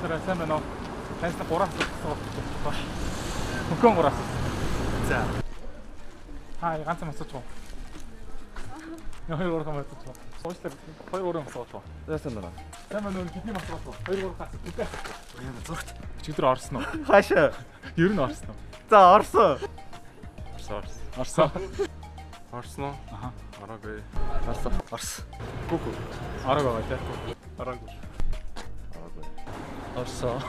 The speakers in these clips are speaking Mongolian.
Доктор сайн байна уу? Таньс 3 асуулт байна. Хөнгөн 3 асуулт. За. Ганцхан асууж уу. Хоёр гурван асууж уу. Суучлаа. Хоёр гурван асууж уу. Яасан байна? Сайн байна уу? Хэдийн асууж уу? Хоёр гурван асууж. Яна зурт. Чигдэр орсон уу? Хаашаа? Ер нь орсон уу? За орсон. Орсон. Орсон уу? Аха. Ороогүй. Орсон. Гүг. Орог байгаа тий. Ороогүй. Орсон.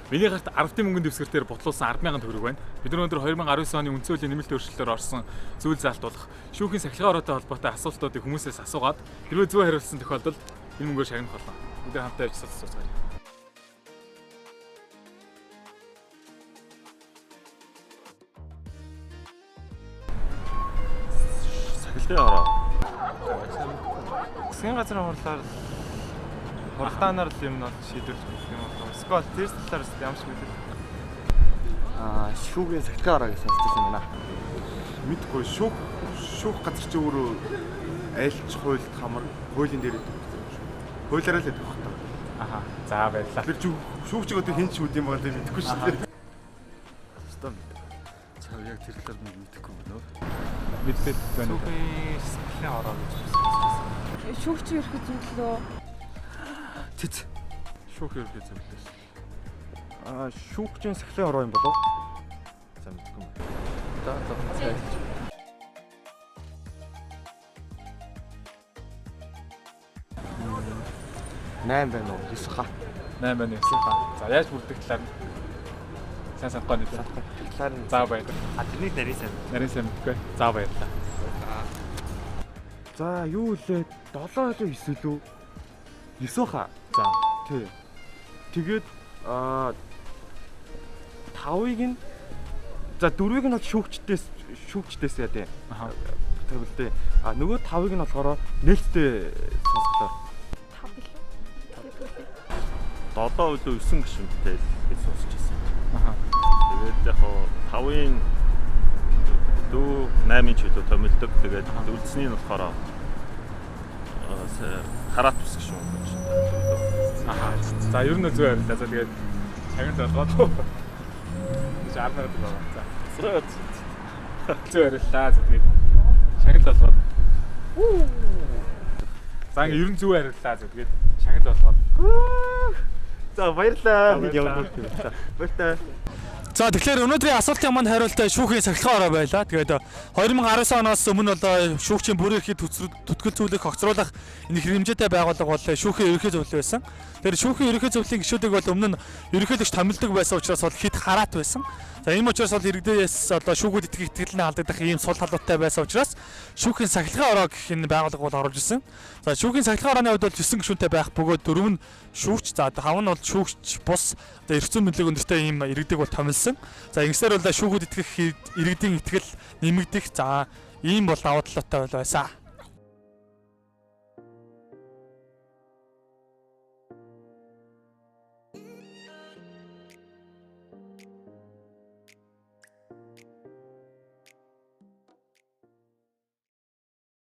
Миний гарт 10-ын мөнгөнд дэвсгэртээр ботлуулсан 10,000 төгрөг байна. Бид өнөөдөр 2019 оны үндсэн хуулийн нэмэлт өөрчлөлтөөр орсон зүйл заалт болох шүүхийн сахилгын ороотой холбоотой асуултуудыг хүмүүсээс асуугаад хэрвээ зөв хариулсан тохиолдолд энэ мөнгөөр шагнах болно. Бид хамтдаа явж асууцгаая. Сахилгын ороо. Засгийн газрын хуралдаанаар л юм бол шийдвэрлэх юм болов. Эсвэл тэр талаас ямарч мэдээ. Шүүхийн сахилгын ороо гэсэн сонсчихсан байна. Мэдгүй шүүх газар чи өөрөө айлч хуульд хамар хуулийн дээр идэв. Хуулиараа л идэв багтаа. Аха. За баярлалаа. Тэр шүүгч одоо хэн ч үгүй юм байгаа тийм мэдэхгүй шүү дээ. Хэвээ чав яг тэр талаар мэдэхгүй байна уу? Мэддэг байна. Шүүхийн сахилгын ороо гэж хэлсэн. Шүүгчийн ерхий зөвлөлөө Тэт. Шүүх ерхий зөвлөлөөс. Шүүгчийн сахилгын ороо юм болов? За мэдгүй юм. За цайлж. 8 байна уу? 9 ха. 8 байна уу? За яаж бүрдэх талаар сайн санахгүй нэг. Талаар нь За баярлалаа. тэрний нарийн сайн. Нарийн сайн мэдгүй. За баярлалаа. За юу лээ? 7 илүү 9 лүү? 9 ха. За. Тий. Тэгээд 5-ыг нь за 4-ыг нь бол шүүгчдээс яа дээ. Аха. Тавилтээ. Нөгөө 5-ыг нь болохоор нээлттэй сонсголоо. 7 үлээ 9 гишүүнтэй гэж сонсчихсан. Аха. Тэгээд яг 5-ын 8-ын чөлөө томилдог. Тэгээд үлдсний нь болохоор хараат ус гишүүн гэж. Аха. За ер нь зөв байрлаа. За тэгээд шагнал болгоод. За 10 минут байгаа. За. Зөв байрлаа. За тэгээд шагнал болгоод. За ингээ ер нь зөв байрлаа. За тэгээд шагнал болгоод. За баярлаа. Баярлаа. За тэгэхээр өнөөдрийн асуултын манд хариултаа шүүхийн сахилгын ороо байлаа. Тэгээд 2019 оноос өмнө бол шүүгчийн бүр эрхийг төтгөл зүйлийг огцруулах энэ хэмжээтэй байгууллага бол шүүхийн ерөнхий зөвлөл байсан. Тэр шүүхийн ерөнхий зөвлөлийн гишүүдийг бол өмнө нь ерөнхийлөгч томилдог байсан учраас бол хэд хараат байсан. За ийм учраас бол иргэдээс одоо шүүгүүд итгэл алдагдах ийм сул талуудтай байсан учраас шүүхийн сахилгын ороо гэх энэ байгууллага бол оруулж ирсэн. За шүүхийн сахилгын орооны хувьд бол 9 гишүүнтэй байх бөгөөд 4 нь шүүгч, за 5 нь бол шүүгч бус одоо эрхцэн мэдлэг өндөртэй ийм иргэдэг бол томилсон. За ингэсээр бол шүүгүүд итгэх иргэдийн итгэл нэмэгдэх. За ийм бол давуу талаатай байсан.